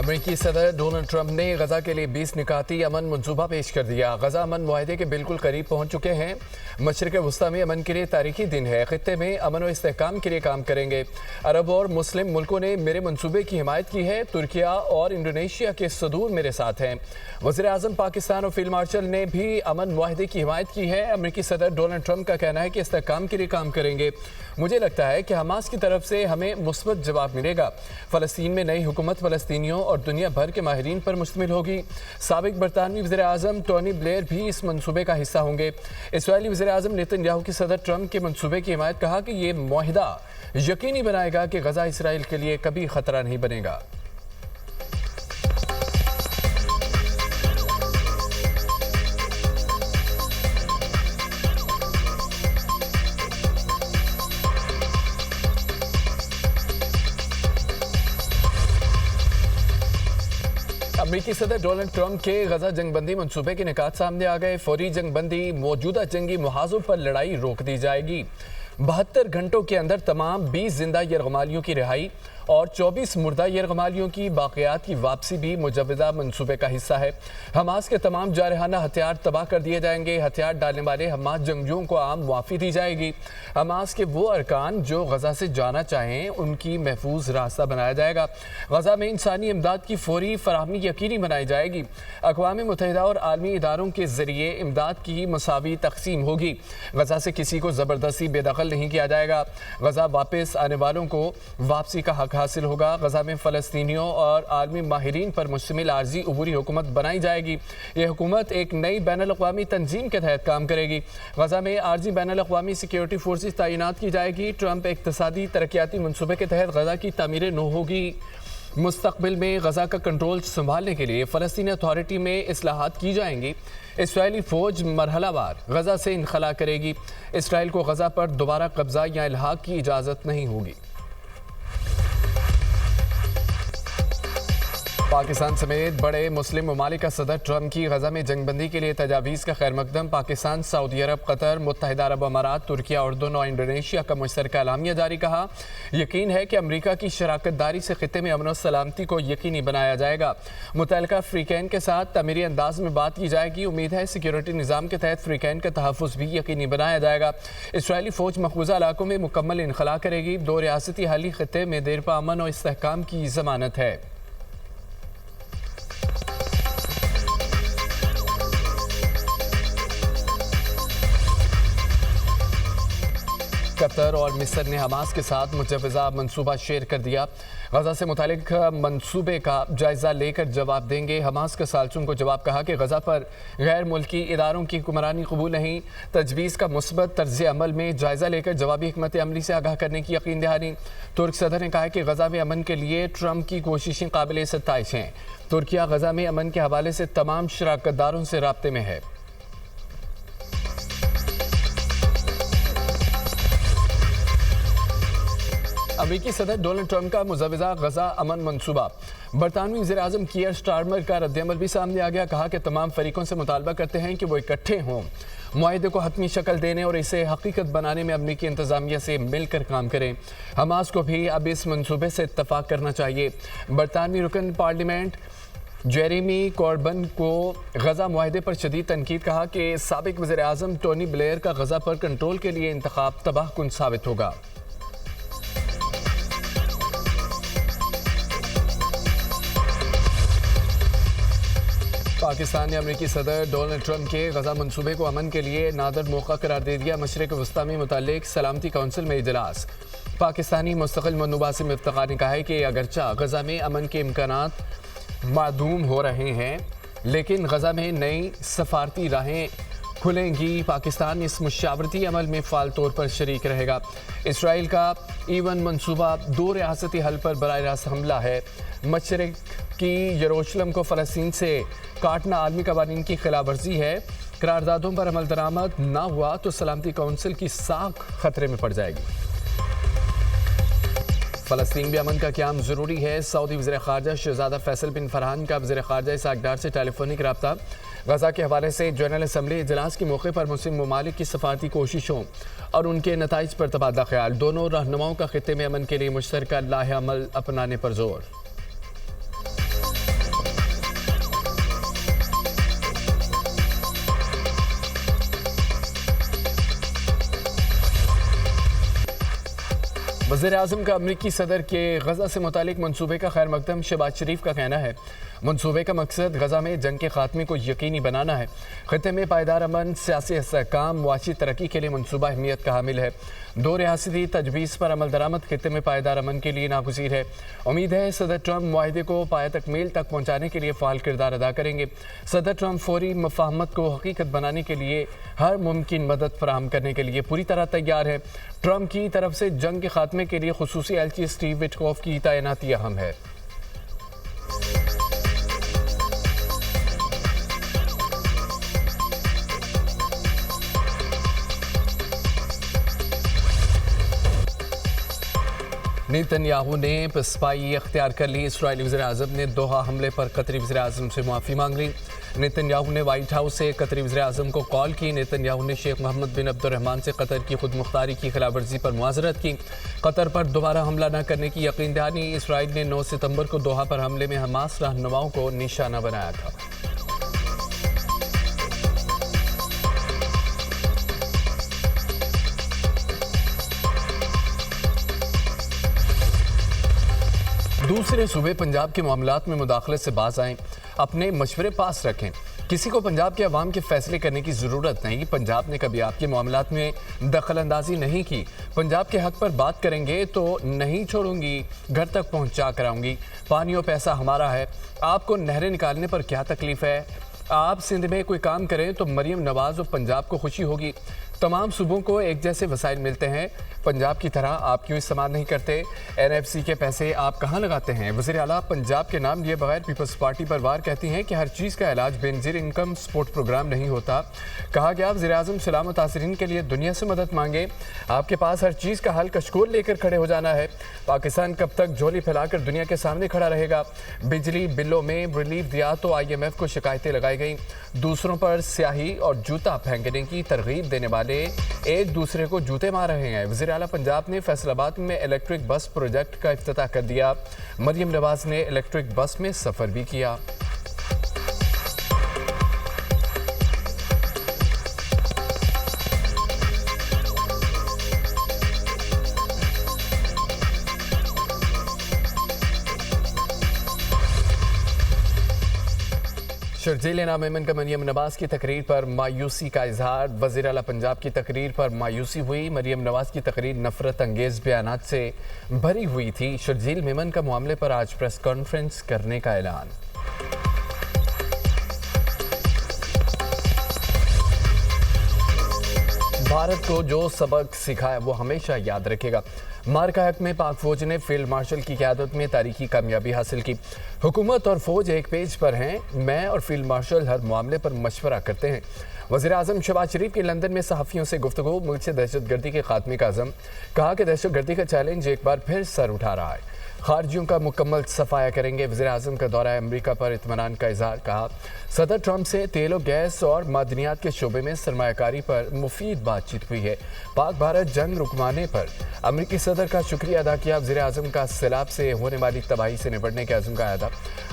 अमरीकी सदर Donald Trump ने गजा के लिए 20 निकाती अमन मंसूबा पेश कर दिया। गजा अमन मुआहदे के बिल्कुल करीब पहुंच चुके हैं। मशरिक़ वस्ता में अमन के लिए तारीखी दिन है। खित्ते में अमन और इस्तेहकाम के लिए काम करेंगे। अरब और मुस्लिम मुल्कों ने मेरे मंसूबे की हिमायत की है। तुर्किया और इंडोनेशिया के सदूर मेरे साथ हैं। वज़ीर आज़म पाकिस्तान और फील्ड मार्शल ने भी अमन मुआहदे की हिमायत की है। अमरीकी सदर डोनाल्ड ट्रंप का कहना है कि इस्तेहकाम के लिए काम करेंगे। मुझे लगता है कि हमास की तरफ से हमें मुस्बत जवाब मिलेगा। फ़लस्तीन में नई हुकूमत फ़लस्तीनियों और दुनिया भर के माहिरीन पर मुश्तमिल होगी। साबिक बरतानवी वज़ीर आज़म टोनी ब्लेयर भी इस मंसूबे का हिस्सा होंगे। इसराइली वज़ीर आज़म नेतन्याहू की सदर ट्रंप के मंसूबे की हिमायत कहा कि ये मुआहिदा यकीनी बनाएगा कि गजा इसराइल के लिए कभी खतरा नहीं बनेगा। अमरीकी सदर डोनाल्ड ट्रंप के गजा जंगबंदी मंसूबे के निकात सामने आ गए। फौरी जंगबंदी मौजूदा जंगी मुहाजों पर लड़ाई रोक दी जाएगी। 72 घंटों के अंदर तमाम 20 जिंदा यरगमालियों की रिहाई और 24 मुर्दा यरगमालियों की बाक़ियात की वापसी भी मुजव्वज़ा मंसूबे का हिस्सा है। हमास के तमाम जारहाना हथियार तबाह कर दिए जाएंगे। हथियार डालने वाले हमास जंगजुओं को आम मुआफ़ी दी जाएगी। हमास के वो अरकान जो गजा से जाना चाहें उनकी महफूज रास्ता बनाया जाएगा। गजा में इंसानी इमदाद की फौरी फराहमी यकीनी बनाई जाएगी। अक़वाम मुत्तहिदा और आलमी इदारों के ज़रिए इमदाद की मसावी तक़सीम होगी। गजा से किसी को ज़बरदस्ती बेदखल नहीं किया जाएगा। गजा वापस आने वालों को वापसी का हक हासिल होगा। गजा में फ़लस्तीनियों और आलमी माहिरीन पर मुश्तमिल आर्जी अबूरी हुकूमत बनाई जाएगी। यह हुकूमत एक नई बैनुल-अक़वामी तंजीम के तहत काम करेगी। गजा में आर्जी बैनुल-अक़वामी सिक्योरिटी फोर्सेस तैनात की जाएगी। ट्रंप इक़्तिसादी तरक्याती मंसूबे के तहत गजा की तामीर नौ होगी। मुस्तक़बिल में गजा का कंट्रोल संभालने के लिए फ़लस्तीनी अथॉरिटी में इस्लाहात की जाएंगी। इसराइली फ़ौज मरहलावार गजा से इनखला करेगी। इसराइल को गजा पर दोबारा कब्जा या इल्हाक की इजाज़त नहीं होगी। पाकिस्तान समेत बड़े मुस्लिम ममालिक का सदर ट्रंप की गजा में जंगबंदी के लिए तजावीज़ का खैर मकदम। पाकिस्तान, सऊदी अरब, कतर, मुत्तहिदा अरब अमारात, तुर्किया, उर्दन और इंडोनेशिया का मुश्तरका एलामिया जारी कहा। यकीन है कि अमरीका की शराकत दारी से खित्ते में अमन और सलामती को यकीनी बनाया जाएगा। मुतल्लिका फ़रीक़ैन के साथ तमीरी अंदाज में बात की जाएगी। उम्मीद है सिक्योरिटी निज़ाम के तहत फ़रीक़ैन का तहफ़्फ़ुज़ भी यकीनी बनाया जाएगा। इसराइली फ़ौज मक़बूज़ा इलाकों में मुकम्मल इनखला करेगी। दो रियासती हली खित्ते में देरपा अमन और इस्तेहकाम की ज़मानत है। कतर और मिस्र ने हमास के साथ मुजव्वज़ा मंसूबा शेयर कर दिया। गजा से मुतालिक मंसूबे का जायज़ा लेकर जवाब देंगे। हमास के सालचुन को जवाब कहा कि गजा पर गैर मुल्की इदारों की हुक्मरानी कबूल नहीं। तजवीज़ का मुस्बत तर्ज़ अमल में जायज़ा लेकर जवाबी हिकमत अमली से आगाह करने की यकीन दहानी। तुर्क सदर ने कहा कि गजा में अमन के लिए ट्रंप की कोशिशें काबिल सत्ताइश हैं। तुर्किया गजा में अमन के हवाले से तमाम शराकतदारों से राब्ते में है। अमेरिकी सदर डोनाल्ड ट्रंप का मुजव्वज़ा गजा अमन मंसूबा। बरतानवी वज़ीर आज़म कीयर स्टारमर का रद्दअमल भी सामने आ गया। कहा कि तमाम फरीकों से मुतालबा करते हैं कि वो इकट्ठे हों, मुआहदे को हतमी शक्ल देने और इसे हकीकत बनाने में अमरीकी इंतज़ामिया से मिलकर काम करें। हमास को भी अब इस मंसूबे से इत्तफ़ाक़ करना चाहिए। बरतानवी रुकन पार्लियामेंट जेरेमी कॉर्बन को गजा मुआहदे पर शदीद तनकीद। कहा कि साबिक वज़ीर आज़म टोनी ब्लेयर का गजा पर कंट्रोल के लिए इंतखाब तबाहकुन साबित होगा। पाकिस्तान ने अमरीकी सदर डोनाल्ड ट्रंप के गजा मंसूबे को अमन के लिए नादर मौका करार दे दिया। मशरिक़ वस्ता में मुताल्लिक़ सलामती काउंसिल में इजलास। पाकिस्तानी मुस्तक़िल मनूबासिम इफ्तिख़ार ने कहा है कि अगरचा गजा में अमन के इम्कानात मादूम हो रहे हैं, लेकिन गजा में नई सफारती राहें खुलेंगी। पाकिस्तान इस मुशावरती अमल में फ़ाल तौर पर शरीक रहेगा। इसराइल का E1 मंसूबा दो रियासती हल पर बराह रास्त हमला है। मशरिक़ की यरूशलेम को फ़लस्तीन से काटना आलमी कवानीन की खिलाफ वर्जी है। करारदादों पर अमल दरामद ना हुआ तो सलामती काउंसिल की साख खतरे में पड़ जाएगी। फ़लस्तीन में अमन का क़याम ज़रूरी है। सऊदी वज़ीर ख़ारजा शहज़ादा फैसल बिन फरहान का वज़ीर ख़ारजा इसहाक़ डार से टेलीफोनिक रब्ता। गजा के हवाले से जनरल असम्बली इजलास के मौके पर मुस्लिम ममालिक की सफारती कोशिशों और उनके नताइज पर तबादला ख्याल। दोनों रहनुमाओं का खित्ते में अमन के लिए मुश्तरका लाहे अमल अपनाने पर जोर। वज़ीर आज़म का अमरीकी सदर के गज़ा से मुतालिक मनसूबे का खैर मकदम शहबाज शरीफ का कहना है मनसूबे का मकसद गज़ा में जंग के खात्मे को यकीनी बनाना है। खित्ते में पायदार अमन, सियासी इस्तेहकाम, मुआशी तरक्की के लिए मनसूबा अहमियत का हामिल है। दो रियासती तजवीज़ पर अमल दरामद खित्ते में पायदार अमन के लिए नागुज़ीर है। उम्मीद है सदर ट्रंप मुआहदे को पाया तकमील तक पहुँचाने के लिए फ़ाल किरदार अदा करेंगे। सदर ट्रंप फौरी मफाहमत को हकीकत बनाने के लिए हर मुमकिन मदद फराहम करने के लिए पूरी तरह तैयार है। ट्रंप की तरफ से जंग के खात्मे के लिए खुसूसी एलची स्टीव विटकॉफ की तैनाती अहम है। नेतन्याहू ने पसपाई अख्तियार कर ली। इस्राईली वज़ीर-ए-आज़म ने दोहा हमले पर कतरी वज़ीर-ए-आज़म से मुआफ़ी मांग ली। नेतन्याहू ने व्हाइट हाउस से कतरी वज़ीर-ए-आज़म को कॉल की। नेतन्याहू ने शेख मोहम्मद बिन अब्दुर्रहमान से कतर की खुद मुख्तारी की खिलाफ वर्जी पर मुआज़रत की। कतर पर दोबारा हमला न करने की यकीन दहानी। इसराइल ने 9 सितंबर को दोहा पर हमले में हमास रहनुमाओं को निशाना बनाया था। दूसरे सूबे पंजाब के मामलात में मुदाखलत से बाज आएं, अपने मशवरे पास रखें। किसी को पंजाब के अवाम के फैसले करने की ज़रूरत नहीं। पंजाब ने कभी आपके मामलात में दखल अंदाजी नहीं की। पंजाब के हक पर बात करेंगे तो नहीं छोड़ूंगी, घर तक पहुंचा कराऊंगी। पानी और पैसा हमारा है, आपको नहरें निकालने पर क्या तकलीफ है? आप सिंध में कोई काम करें तो मरियम नवाज और पंजाब को खुशी होगी। तमाम सूबों को एक जैसे वसाइल मिलते हैं, पंजाब की तरह आप क्यों इस्तेमाल नहीं करते? एनएफसी के पैसे आप कहाँ लगाते हैं? वज़ीर आला पंजाब के नाम लिए बगैर पीपल्स पार्टी पर वार कहती हैं कि हर चीज़ का इलाज बेनज़ीर इनकम सपोर्ट प्रोग्राम नहीं होता। कहा गया वज़ीर आज़म सलाम मुतासिरीन के लिए दुनिया से मदद मांगे। आपके पास हर चीज़ का हल कशकोल लेकर खड़े हो जाना है। पाकिस्तान कब तक झोली फैलाकर दुनिया के सामने खड़ा रहेगा? बिजली बिलों में रिलीफ दिया तो IMF को शिकायतें लगाई गई। दूसरों पर स्याही और जूता फेंकने की तरगीब देने वाले एक दूसरे को जूते मार रहे हैं। वज़ीर आला पंजाब ने फैसलाबाद में इलेक्ट्रिक बस प्रोजेक्ट का इफ्तिताह कर दिया। मरियम नवाज ने इलेक्ट्रिक बस में सफ़र भी किया। शर्जील इनाम मेमन का मरियम नवाज की तकरीर पर मायूसी का इजहार। वज़ीर आला पंजाब की तकरीर पर मायूसी हुई। मरियम नवाज की तकरीर नफरत अंगेज़ बयानात से भरी हुई थी। शर्जील मेमन का मामले पर आज प्रेस कॉन्फ्रेंस करने का ऐलान। भारत को जो सबक सिखाया वो हमेशा याद रखेगा। मार्का हक में पाक फौज ने फील्ड मार्शल की क़यादत में तारीखी कामयाबी हासिल की। हुकूमत और फौज एक पेज पर हैं। मैं और फील्ड मार्शल हर मामले पर मशवरा करते हैं। वज़ीर आज़म शहबाज शरीफ की लंदन में सहाफ़ियों से गुफ्तगू। मुल्क से दहशत गर्दी के खात्मे का अज़म। कहा कि दहशत गर्दी का चैलेंज एक बार फिर सर उठा रहा है। खारजियों का मुकम्मल सफाया करेंगे। वज़ीर आज़म का दौरा अमरीका पर इत्मीनान का इज़हार। कहा सदर ट्रंप से तेल और गैस और मादनियात के शोबे में सरमायाकारी पर मुफीद बातचीत हुई है। पाक भारत जंग रुकवाने पर अमरीकी सदर का शुक्रिया अदा किया। वज़ीर आज़म का सैलाब से होने वाली तबाही से निपटने के अज़म का अदा।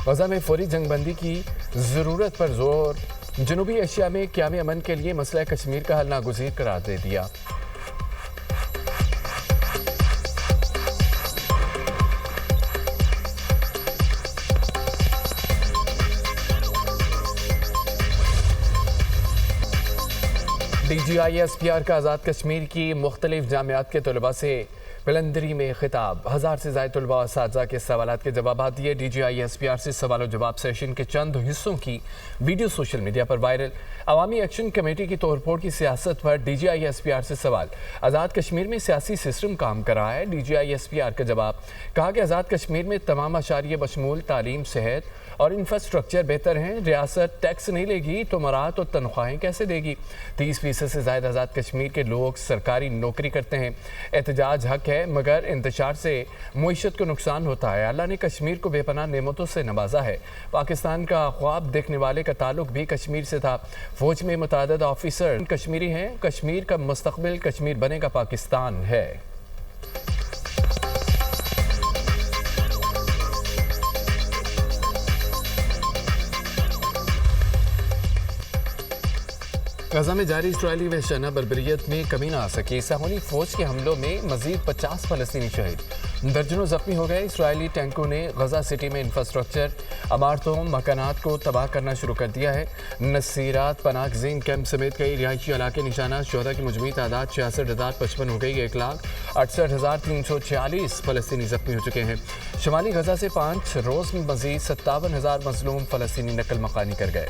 गज़ा में फौरी जंगबंदी की ज़रूरत पर जोर। जनूबी एशिया में क़याम अमन के लिए मसला कश्मीर का हल नागुज़ीर करार दे दिया। DGISPR का आज़ाद कश्मीर की मुख्तलिफ जामियात के तलबा से बुलंदरी में खिताब। 1000 से ज़ायद तलबा और असातिज़ा के सवालात के जवाब दिए। DGISPR से सवाल और जवाब सेशन के चंद हिस्सों की वीडियो सोशल मीडिया पर वायरल। अवामी एक्शन कमेटी की तोड़फोड़ की सियासत पर DGISPR से सवाल। आज़ाद कश्मीर में सियासी सिस्टम काम कर रहा है। DGISPR का जवाब। कहा कि आज़ाद कश्मीर में तमाम अशारिये बशमूल तालीम, सेहत और इंफ्रास्ट्रक्चर बेहतर हैं। रियासत टैक्स नहीं लेगी तो मराहत और तनख्वाहें कैसे देगी? 30% से ज़्यादा आज़ाद कश्मीर के लोग सरकारी नौकरी करते हैं। एहतजाज हक है मगर इंतशार से मईशत को नुकसान होता है। अल्लाह ने कश्मीर को बेपनाह नेमतों से नवाजा है। पाकिस्तान का ख्वाब देखने वाले का ताल्लुक भी कश्मीर से था। फौज में मुतअद्दिद ऑफिसर कश्मीरी हैं। कश्मीर का मुस्तकबिल कश्मीर बनेगा पाकिस्तान है। غزہ میں جاری اسرائیلی وحشیانہ بربریت میں کمی نہ آ سکی. صہیونی فوج کے حملوں میں مزید 50 فلسطینی شہید, درجنوں زخمی ہو گئے. اسرائیلی ٹینکوں نے غزہ سٹی میں انفراسٹرکچر, عمارتوں, مکانات کو تباہ کرنا شروع کر دیا ہے. نصیرات پناہ گزین کیمپ سمیت کئی رہائشی علاقے نشانہ. شہداء کی مجموعی تعداد 66,055 ہو گئی. 1,68,346 فلسطینی زخمی ہو چکے ہیں. شمالی غزہ سے 5 روز میں مزید 57,000 مظلوم فلسطینی نقل مکانی کر گئے.